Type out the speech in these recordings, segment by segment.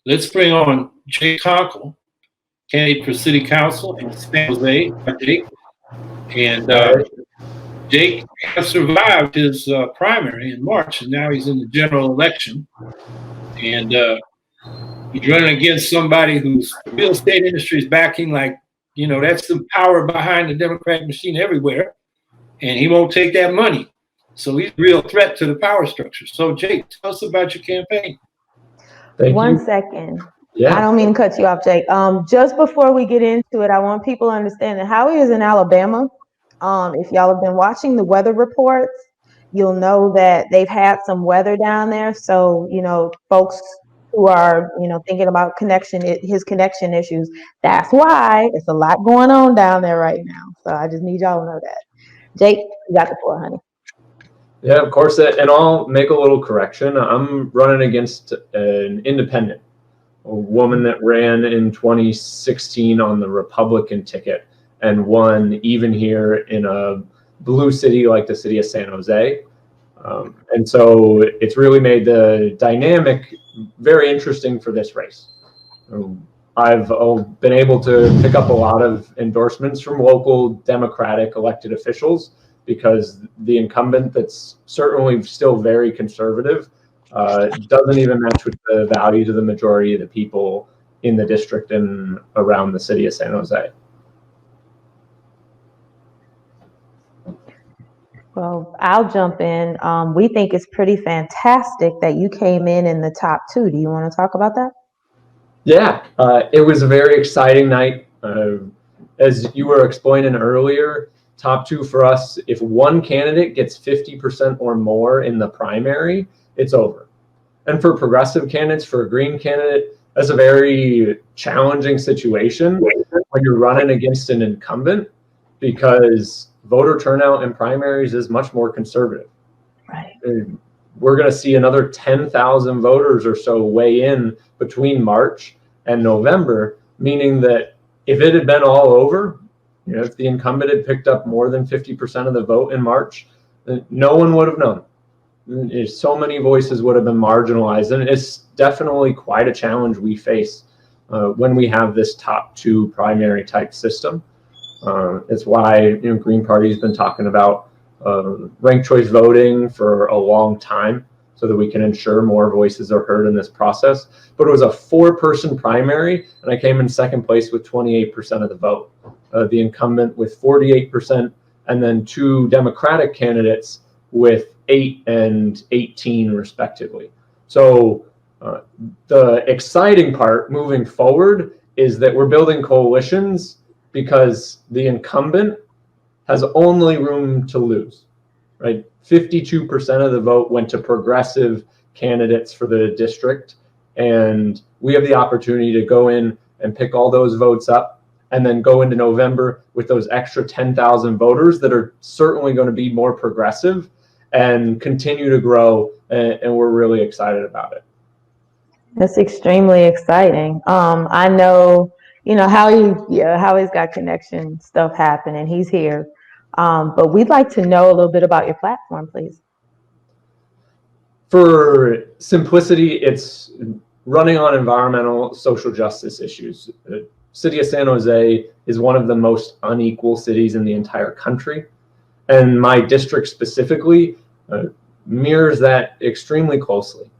let's bring on Jake Tonkel, candidate for city council in San Jose. Jake. And Jake has survived his primary in March, and now he's in the general election. And he's running against somebody whose real estate industry is backing, like, you know, that's the power behind the Democratic machine everywhere. And he won't take that money. So he's a real threat to the power structure. So, Jake, tell us about your campaign. One second. Yeah. I don't mean to cut you off, Jake. Just before we get into it, I want people to understand that Howie is in Alabama. If y'all have been watching the weather reports, you'll know that they've had some weather down there. So, you know, folks who are, you know, thinking about his connection issues, that's why it's a lot going on down there right now. So I just need y'all to know that. Jake, you got the floor, honey. Yeah, of course. And I'll make a little correction. I'm running against an independent, a woman that ran in 2016 on the Republican ticket and won even here in a blue city like the city of San Jose. And so it's really made the dynamic very interesting for this race. I've been able to pick up a lot of endorsements from local Democratic elected officials because the incumbent, that's certainly still very conservative, doesn't even match with the values of the majority of the people in the district and around the city of San Jose. Well, I'll jump in. We think it's pretty fantastic that you came in the top 2. Do you want to talk about that? Yeah, it was a very exciting night. As you were explaining earlier, top 2 for us, if one candidate gets 50% or more in the primary, it's over. And for progressive candidates, for a green candidate, that's a very challenging situation when you're running against an incumbent because voter turnout in primaries is much more conservative. Right. We're going to see another 10,000 voters or so weigh in between March and November, meaning that if it had been all over, you know, if the incumbent had picked up more than 50% of the vote in March, no one would have known. So many voices would have been marginalized, and it's definitely quite a challenge we face when we have this top 2 primary type system. It's why, you know, Green Party has been talking about ranked choice voting for a long time so that we can ensure more voices are heard in this process. But it was a 4-person primary, and I came in second place with 28% of the vote. The incumbent with 48%, and then 2 Democratic candidates with 8 and 18 respectively. So the exciting part moving forward is that we're building coalitions because the incumbent has only room to lose, right? 52% of the vote went to progressive candidates for the district, and we have the opportunity to go in and pick all those votes up and then go into November with those extra 10,000 voters that are certainly going to be more progressive and continue to grow, and we're really excited about it. That's extremely exciting. I know, you know, Howie's got connection stuff happening. He's here. But we'd like to know a little bit about your platform, please. For simplicity, it's running on environmental social justice issues. The city of San Jose is one of the most unequal cities in the entire country. And my district specifically mirrors that extremely closely.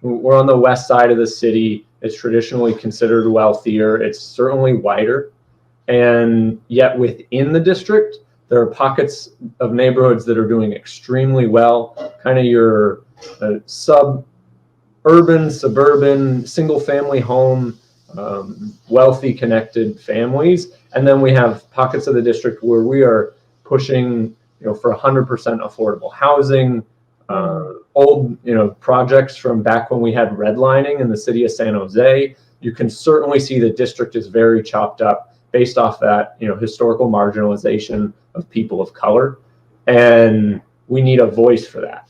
We're on the west side of the city. It's traditionally considered wealthier. It's certainly whiter. And yet within the district, there are pockets of neighborhoods that are doing extremely well, kind of your suburban, single-family home, wealthy, connected families. And then we have pockets of the district where we are pushing, you know, for 100% affordable housing, old, you know, projects from back when we had redlining in the city of San Jose. You can certainly see the district is very chopped up based off that, you know, historical marginalization of people of color. And we need a voice for that.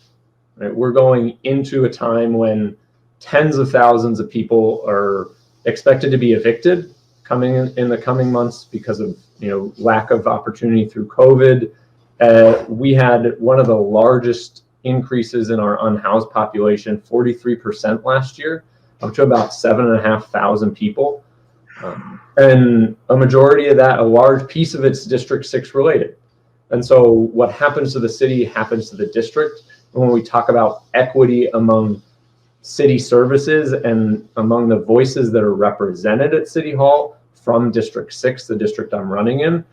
Right? We're going into a time when tens of thousands of people are expected to be evicted coming in the coming months because of, you know, lack of opportunity through COVID. We had one of the largest increases in our unhoused population, 43% last year. up to about 7,500 people. And a majority of that, a large piece of it's District 6 related. And so what happens to the city happens to the district. And when we talk about equity among city services and among the voices that are represented at City Hall from District 6, the district I'm running in,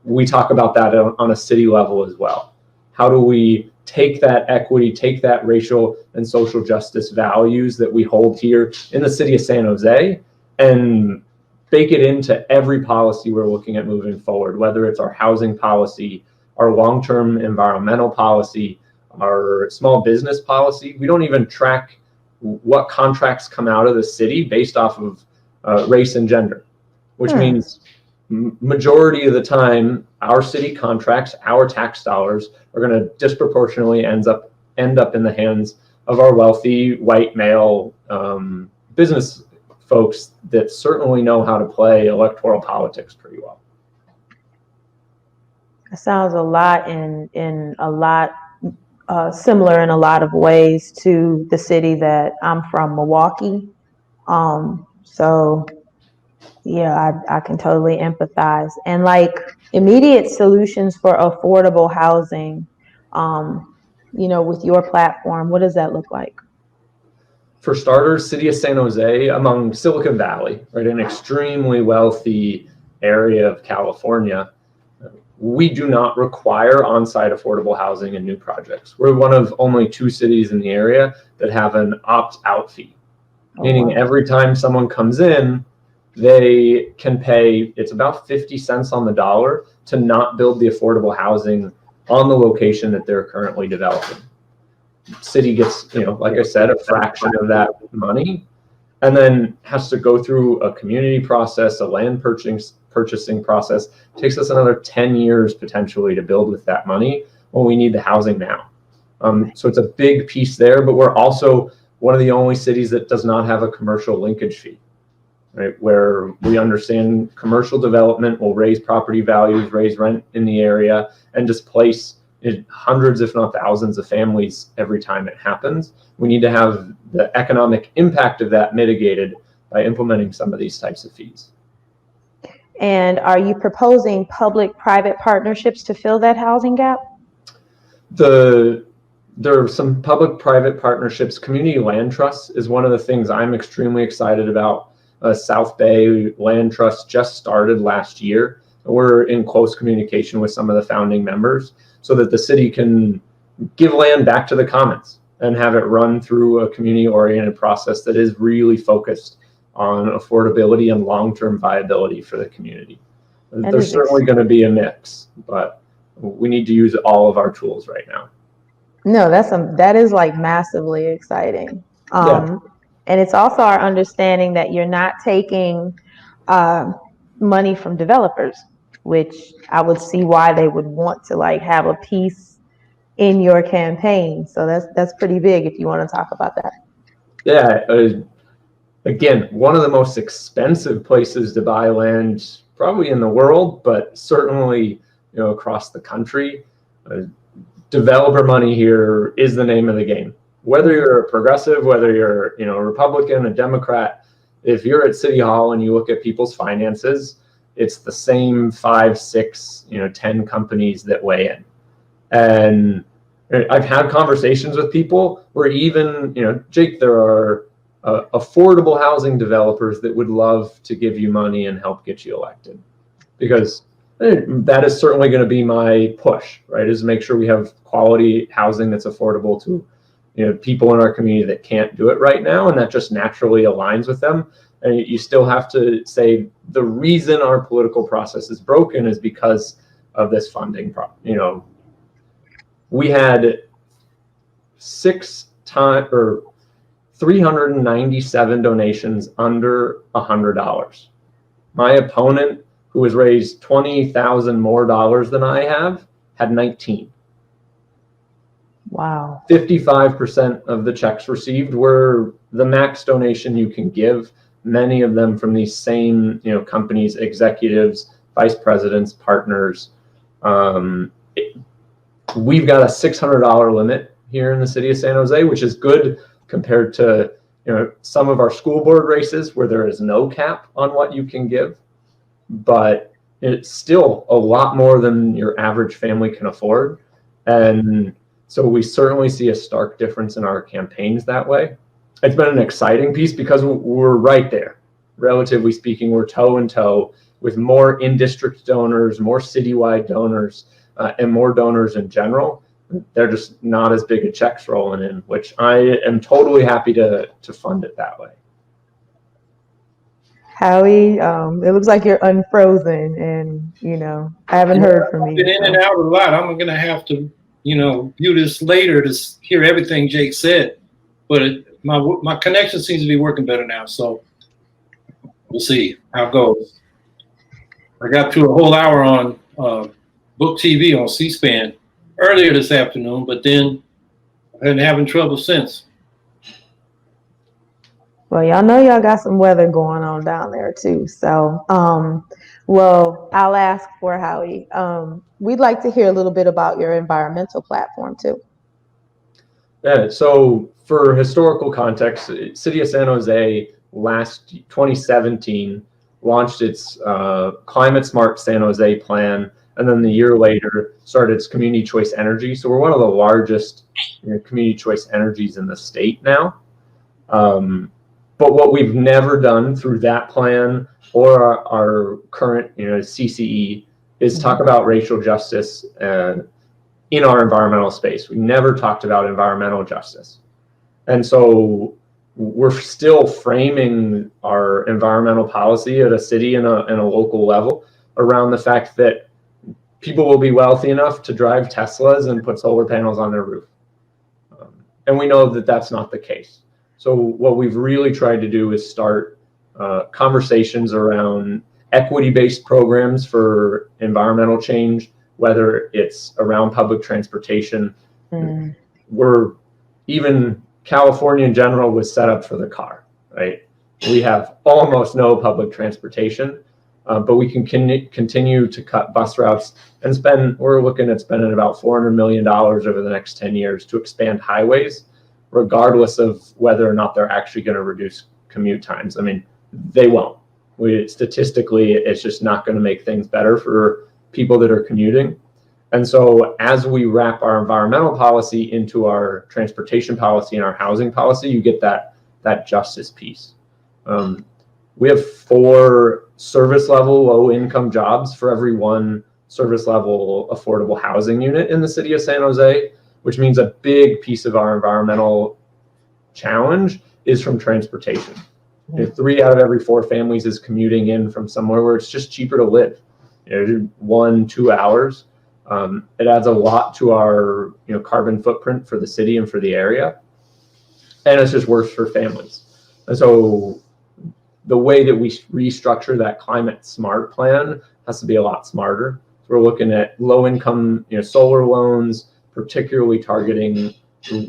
we talk about that on a city level as well. How do we take that equity, take that racial and social justice values that we hold here in the city of San Jose and bake it into every policy we're looking at moving forward, whether it's our housing policy, our long-term environmental policy, our small business policy. We don't even track what contracts come out of the city based off of race and gender, which means majority of the time, our city contracts, our tax dollars are going to disproportionately end up in the hands of our wealthy white male business folks that certainly know how to play electoral politics pretty well. It sounds a lot in a lot similar in a lot of ways to the city that I'm from, Milwaukee. So yeah, I can totally empathize. And like immediate solutions for affordable housing, with your platform, what does that look like? For starters, city of San Jose, among Silicon Valley, right, an extremely wealthy area of California, we do not require on-site affordable housing in new projects. We're one of only 2 cities in the area that have an opt-out fee, meaning every time someone comes in, they can pay, it's about 50 cents on the dollar to not build the affordable housing on the location that they're currently developing. City gets, like I said, a fraction of that money, and then has to go through a community process, a land purchasing process. It takes us another 10 years potentially to build with that money when we need the housing now. So it's a big piece there, but we're also one of the only cities that does not have a commercial linkage fee, right? Where we understand commercial development will raise property values, raise rent in the area, and displace hundreds, if not thousands of families every time it happens. We need to have the economic impact of that mitigated by implementing some of these types of fees. And are you proposing public-private partnerships to fill that housing gap? There are some public-private partnerships. Community land trusts is one of the things I'm extremely excited about. South Bay Land Trust just started last year. We're in close communication with some of the founding members so that the city can give land back to the commons and have it run through a community-oriented process that is really focused on affordability and long-term viability for the community. There's certainly going to be a mix, but we need to use all of our tools right now. No, that is like massively exciting. And it's also our understanding that you're not taking money from developers, which I would see why they would want to like have a piece in your campaign. So that's pretty big if you want to talk about that. Yeah. Again, one of the most expensive places to buy land probably in the world, but certainly across the country. Developer money here is the name of the game. Whether you're a progressive, whether you're a Republican, a Democrat, if you're at City Hall and you look at people's finances, it's the same 5, 6, 10 companies that weigh in. And I've had conversations with people where even, Jake, there are affordable housing developers that would love to give you money and help get you elected, because that is certainly going to be my push, right? Is to make sure we have quality housing that's affordable to people in our community that can't do it right now, and that just naturally aligns with them. And you still have to say the reason our political process is broken is because of this funding problem. We had 397 donations under $100. My opponent, who has raised $20,000 more than I have, had 19. Wow. 55% of the checks received were the max donation you can give, many of them from these same companies, executives, vice presidents, partners. We've got a $600 limit here in the city of San Jose, which is good compared to some of our school board races where there is no cap on what you can give, but it's still a lot more than your average family can afford. And so we certainly see a stark difference in our campaigns that way. It's been an exciting piece because we're right there. Relatively speaking, we're toe in toe with more in-district donors, more citywide donors, and more donors in general. They're just not as big a checks rolling in, which I am totally happy to fund it that way. Howie, it looks like you're unfrozen, and I haven't heard from I've you. been in and out a lot. I'm going to have to, view this later to hear everything Jake said. But my connection seems to be working better now, so we'll see how it goes. I got through a whole hour on Book TV on C-SPAN earlier this afternoon, but then I've been having trouble since. Well, y'all know y'all got some weather going on down there too. So, well, I'll ask for Howie. We'd like to hear a little bit about your environmental platform too. Yeah, so for historical context, City of San Jose last 2017 launched its Climate Smart San Jose plan, and then the year later started its community choice energy. So we're one of the largest community choice energies in the state now. But what we've never done through that plan or our current CCE is talk about racial justice in our environmental space. We never talked about environmental justice. And so we're still framing our environmental policy at a city and a local level around the fact that people will be wealthy enough to drive Teslas and put solar panels on their roof. And we know that that's not the case. So what we've really tried to do is start conversations around equity-based programs for environmental change, whether it's around public transportation. Even California in general was set up for the car, right? We have almost no public transportation, but we can continue to cut bus routes and we're looking at spending about $400 million over the next 10 years to expand highways, regardless of whether or not they're actually going to reduce commute times. I mean, they won't. Statistically, it's just not going to make things better for people that are commuting. And so as we wrap our environmental policy into our transportation policy and our housing policy, you get that justice piece. We have 4 service level low income jobs for every 1 service level affordable housing unit in the city of San Jose, which means a big piece of our environmental challenge is from transportation. 3 out of every 4 families is commuting in from somewhere where it's just cheaper to live. 1-2 hours. It adds a lot to our carbon footprint for the city and for the area, and it's just worse for families. And so the way that we restructure that climate smart plan has to be a lot smarter. So we're looking at low income solar loans, particularly targeting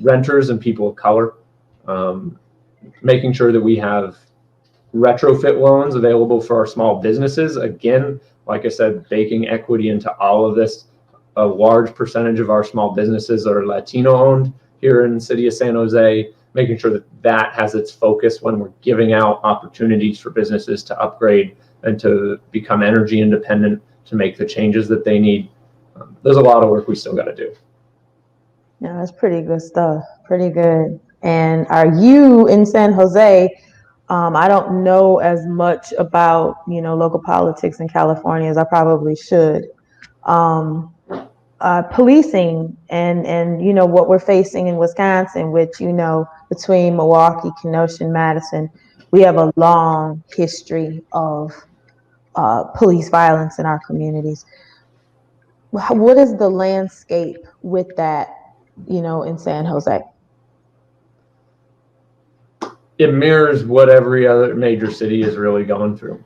renters and people of color, making sure that we have retrofit loans available for our small businesses. Again, like I said, baking equity into all of this. A large percentage of our small businesses are Latino owned here in the city of San Jose, making sure that has its focus when we're giving out opportunities for businesses to upgrade and to become energy independent, to make the changes that they need. There's a lot of work we still got to do. Yeah, that's pretty good stuff. Pretty good. And are you in San Jose? I don't know as much about local politics in California as I probably should. Policing and what we're facing in Wisconsin, which between Milwaukee, Kenosha, and Madison, we have a long history of police violence in our communities. What is the landscape with that, in San Jose? It mirrors what every other major city is really going through.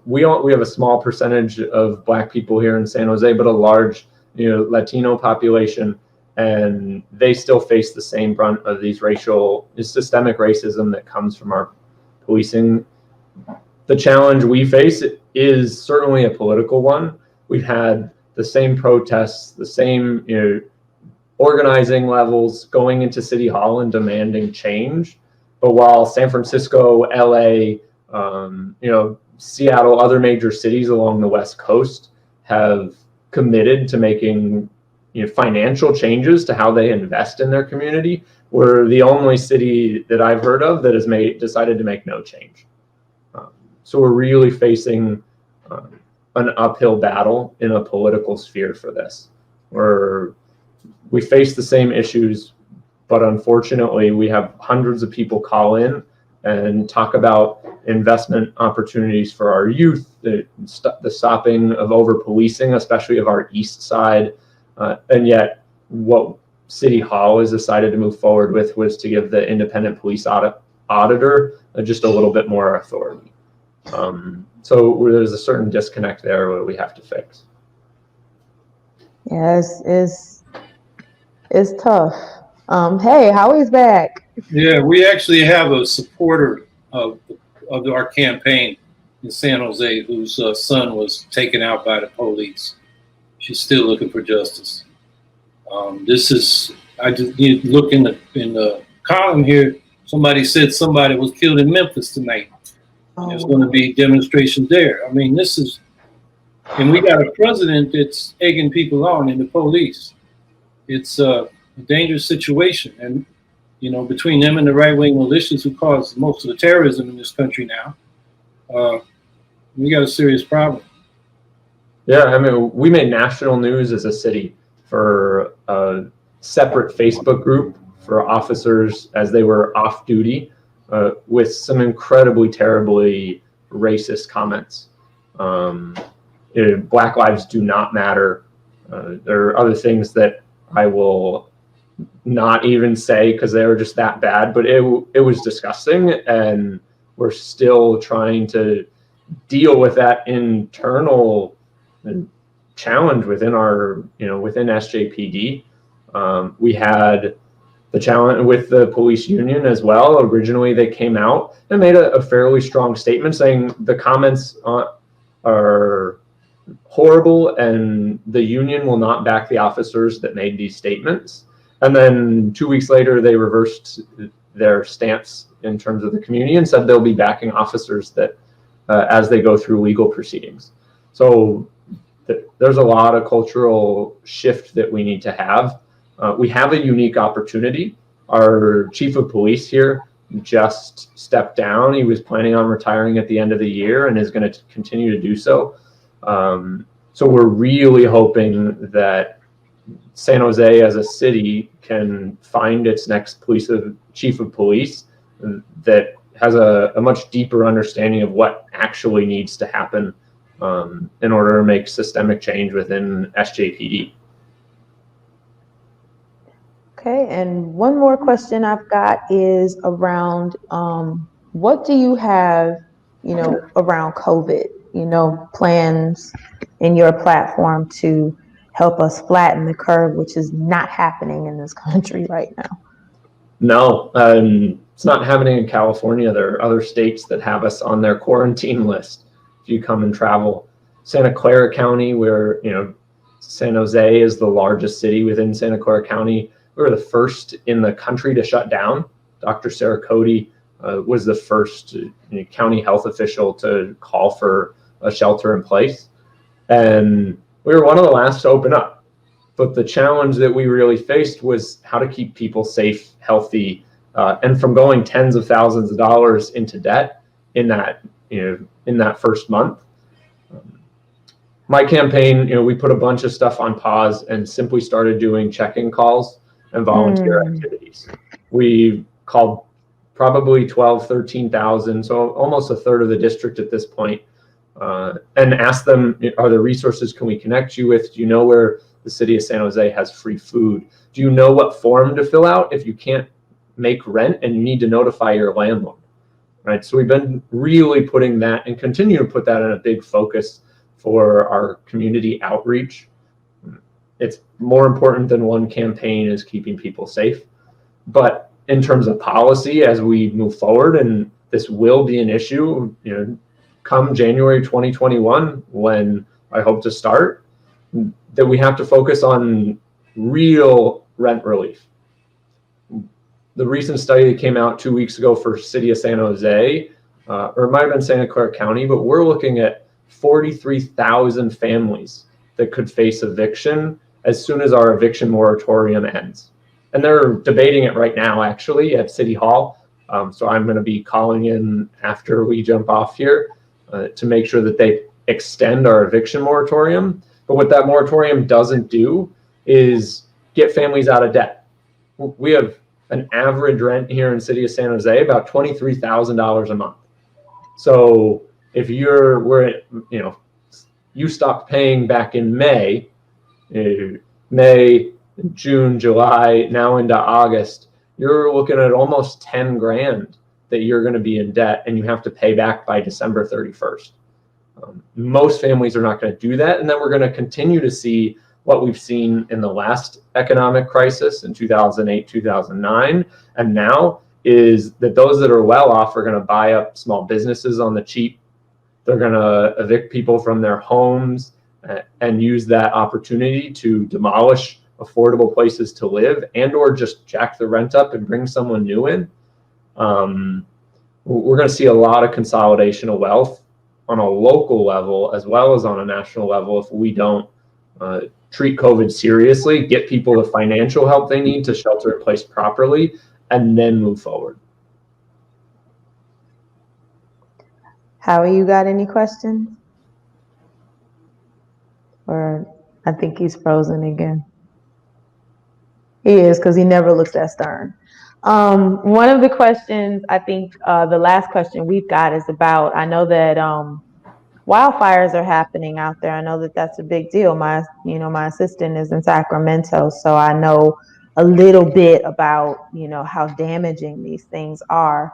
We have a small percentage of Black people here in San Jose, but a large Latino population, and they still face the same brunt of these systemic racism that comes from our policing. The challenge we face is certainly a political one. We've had the same protests, the same organizing levels going into City Hall and demanding change. But while San Francisco, LA, Seattle, other major cities along the West Coast have committed to making financial changes to how they invest in their community, we're the only city that I've heard of that has decided to make no change. So we're really facing an uphill battle in a political sphere for this. We face the same issues, but unfortunately we have hundreds of people call in and talk about investment opportunities for our youth, the stopping of over-policing, especially of our east side, and yet what City Hall has decided to move forward with was to give the independent police auditor just a little bit more authority. So there's a certain disconnect there where we have to fix. Yeah, it's tough. Hey, Howie's back. Yeah, we actually have a supporter of our campaign in San Jose whose son was taken out by the police. She's still looking for justice. I just need to look in the column here. Somebody said somebody was killed in Memphis tonight. Oh. There's going to be demonstrations there. I mean, and we got a president that's egging people on in the police. It's a dangerous situation. And, between them and the right-wing militias who cause most of the terrorism in this country now, we got a serious problem. Yeah, I mean, we made national news as a city for a separate Facebook group for officers as they were off duty with some incredibly, terribly racist comments. Black lives do not matter. There are other things that I will not even say because they were just that bad, but it was disgusting, and we're still trying to deal with that internal challenge within within SJPD. We had the challenge with the police union as well. Originally, they came out and made a fairly strong statement saying the comments are horrible and the union will not back the officers that made these statements. And then 2 weeks later, they reversed their stance in terms of the community and said they'll be backing officers that as they go through legal proceedings. So there's a lot of cultural shift that we need to have. We have a unique opportunity. Our chief of police here just stepped down. He was planning on retiring at the end of the year and is going to continue to do so. So we're really hoping that San Jose as a city can find its next chief of police that has a much deeper understanding of what actually needs to happen in order to make systemic change within SJPD. Okay, and one more question I've got is around what do you have, around COVID, plans in your platform to help us flatten the curve, which is not happening in this country right now? No, it's not happening in California. There are other states that have us on their quarantine list if you come and travel. Santa Clara County, where San Jose is the largest city within Santa Clara County, we were the first in the country to shut down. Dr. Sarah Cody was the first county health official to call for a shelter in place. And we were one of the last to open up. But the challenge that we really faced was how to keep people safe, healthy, and from going tens of thousands of dollars into debt in that first month. My campaign, we put a bunch of stuff on pause and simply started doing check-in calls and volunteer activities. We called probably 12, 13,000, so almost a third of the district at this point, and asked them, are there resources can we connect you with? Do you know where the city of San Jose has free food? Do you know what form to fill out if you can't make rent and you need to notify your landlord? Right. So we've been really putting that and continue to put that in a big focus for our community outreach. It's more important than one campaign is keeping people safe. But in terms of policy, as we move forward, and this will be an issue, come January 2021, when I hope to start, that we have to focus on real rent relief. the recent study that came out 2 weeks ago for City of San Jose, or it might have been Santa Clara County, but we're looking at 43,000 families that could face eviction as soon as our eviction moratorium ends. And they're debating it right now, actually, at City Hall. So I'm going to be calling in after we jump off here to make sure that they extend our eviction moratorium. But what that moratorium doesn't do is get families out of debt. We have an average rent here in City of San Jose about $23,000 a month. So if you stopped paying back in May, June, July, now into August, you're looking at almost 10 grand that you're going to be in debt and you have to pay back by December 31st. Most families are not going to do that. And then we're going to continue to see what we've seen in the last economic crisis in 2008, 2009. And now is that those that are well off are going to buy up small businesses on the cheap. They're going to evict people from their homes and use that opportunity to demolish affordable places to live and or just jack the rent up and bring someone new in. We're going to see a lot of consolidation of wealth on a local level as well as on a national level if we don't treat COVID seriously, get people the financial help they need to shelter in place properly, and then move forward. Howie, you got any questions? Or I think he's frozen again. He is, because he never looks that stern. One of the questions, I think the last question we've got is about, I know that wildfires are happening out there. I know that that's a big deal. My assistant is in Sacramento, so I know a little bit about, how damaging these things are.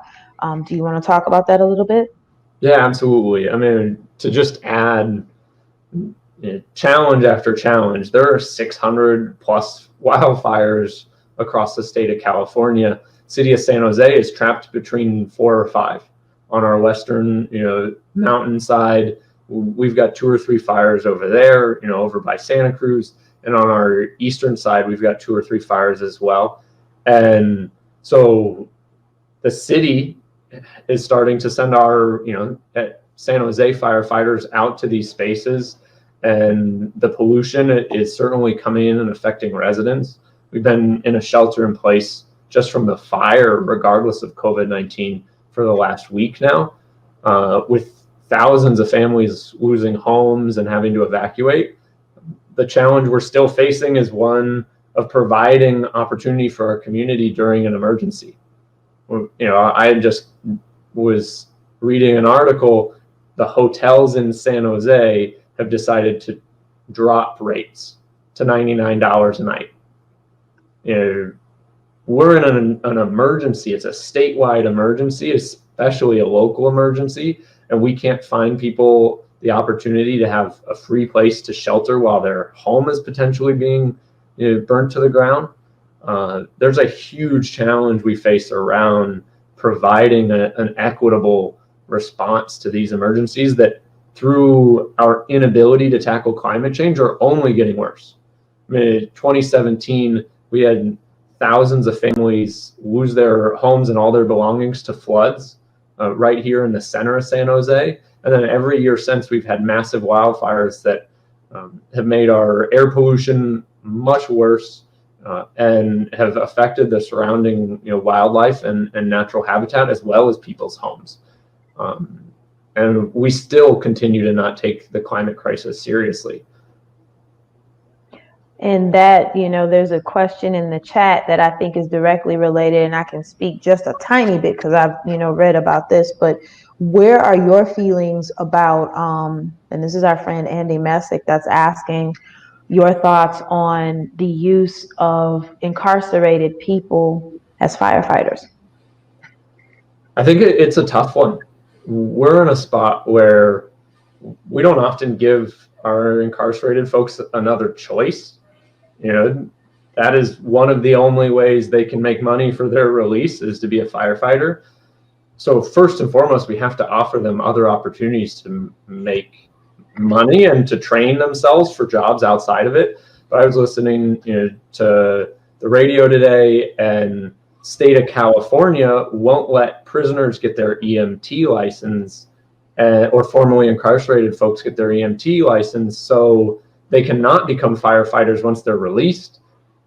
Do you want to talk about that a little bit? Yeah, absolutely. I mean, to just add challenge after challenge, there are 600 plus wildfires across the state of California. City of San Jose is trapped between 4 or 5. On our western, mountainside, we've got 2 or 3 fires over there, over by Santa Cruz. And on our eastern side, we've got 2 or 3 fires as well. And so the city is starting to send our, San Jose firefighters out to these spaces. And the pollution is certainly coming in and affecting residents. We've been in a shelter in place just from the fire, regardless of COVID-19, for the last week now, with thousands of families losing homes and having to evacuate. The challenge we're still facing is one of providing opportunity for our community during an emergency. I just was reading an article, the hotels in San Jose have decided to drop rates to $99 a night. We're in an emergency. It's a statewide emergency, especially a local emergency, and we can't find people the opportunity to have a free place to shelter while their home is potentially being burnt to the ground. There's a huge challenge we face around providing an equitable response to these emergencies that, through our inability to tackle climate change, are only getting worse. I mean, in 2017, we had thousands of families lose their homes and all their belongings to floods right here in the center of San Jose. And then every year since, we've had massive wildfires that have made our air pollution much worse and have affected the surrounding wildlife and natural habitat as well as people's homes. And we still continue to not take the climate crisis seriously. And that, there's a question in the chat that I think is directly related, and I can speak just a tiny bit because I've, read about this, but where are your feelings about, and this is our friend Andy Messick that's asking your thoughts on the use of incarcerated people as firefighters? I think it's a tough one. We're in a spot where we don't often give our incarcerated folks another choice. That is one of the only ways they can make money for their release, is to be a firefighter. So first and foremost, we have to offer them other opportunities to make money and to train themselves for jobs outside of it. But I was listening to the radio today, and state of California won't let prisoners get their EMT license, or formerly incarcerated folks get their EMT license, so they cannot become firefighters once they're released.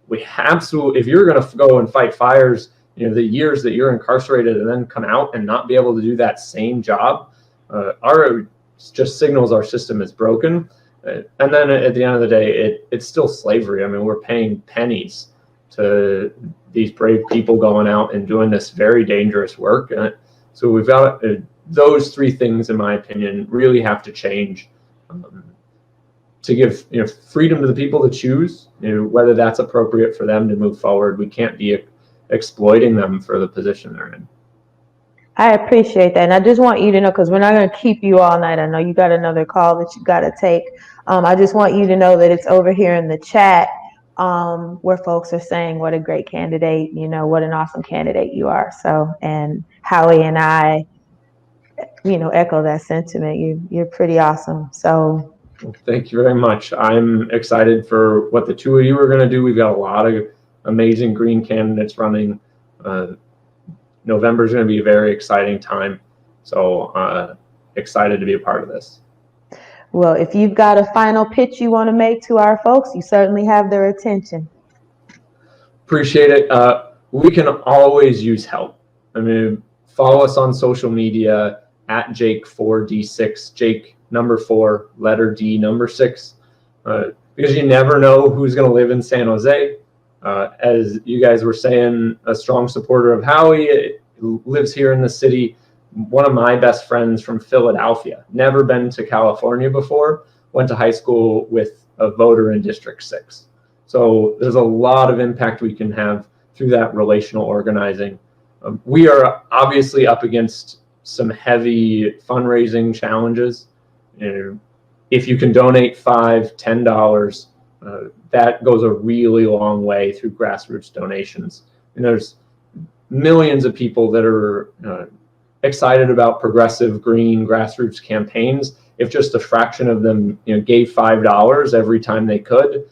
We absolutely, if you're going to go and fight fires, you know, the years that you're incarcerated and then come out and not be able to do that same job, just signals our system is broken. And then at the end of the day, it's still slavery. I mean, we're paying pennies to these brave people going out and doing this very dangerous work. So we've got those three things, in my opinion, really have to change to give, you know, freedom to the people to choose, you know, whether that's appropriate for them to move forward. We can't be exploiting them for the position they're in. I appreciate that. And I just want you to know, because we're not going to keep you all night. I know you got another call that you got to take. I just want you to know that it's over here in the chat where folks are saying what a great candidate, you know, what an awesome candidate you are. So, and Howie and I, you know, echo that sentiment. You're pretty awesome. So thank you very much. I'm excited for what the two of you are going to do. We've got a lot of amazing green candidates running. November is going to be a very exciting time. So excited to be a part of this. Well, if you've got a final pitch you want to make to our folks, you certainly have their attention. Appreciate it. We can always use help. I mean, follow us on social media at Jake4D6, Jake number 4, letter D number 6, because you never know who's going to live in San Jose. As you guys were saying, a strong supporter of Howie, lives here in the city. One of my best friends from Philadelphia, never been to California before, went to high school with a voter in District 6. So there's a lot of impact we can have through that relational organizing. We are obviously up against some heavy fundraising challenges. You know, if you can donate $5, $10, that goes a really long way through grassroots donations. And there's millions of people that are excited about progressive green grassroots campaigns. If just a fraction of them, you know, gave $5 every time they could,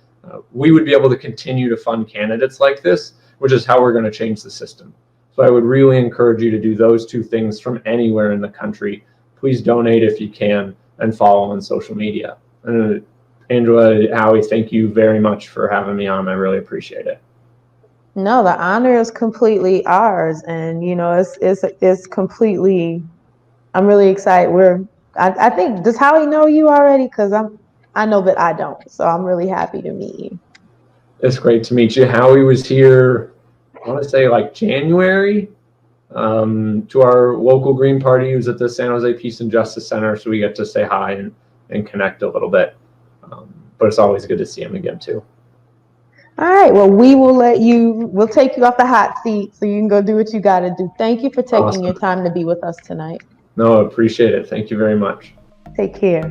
we would be able to continue to fund candidates like this, which is how we're going to change the system. So I would really encourage you to do those two things from anywhere in the country. Please donate if you can, and follow on social media. Angela, Howie, thank you very much for having me on. I really appreciate it. No, the honor is completely ours, and you know, it's completely. I'm really excited. I think, does Howie know you already? Because I know that I don't, so I'm really happy to meet you. It's great to meet you. Howie was here, I want to say like January, to our local Green Party. He was at the San Jose Peace and Justice Center, so we get to say hi and connect a little bit. But it's always good to see him again too. All right. Well, we'll take you off the hot seat so you can go do what you got to do. Thank you for taking your time to be with us tonight. No, I appreciate it. Thank you very much. Take care.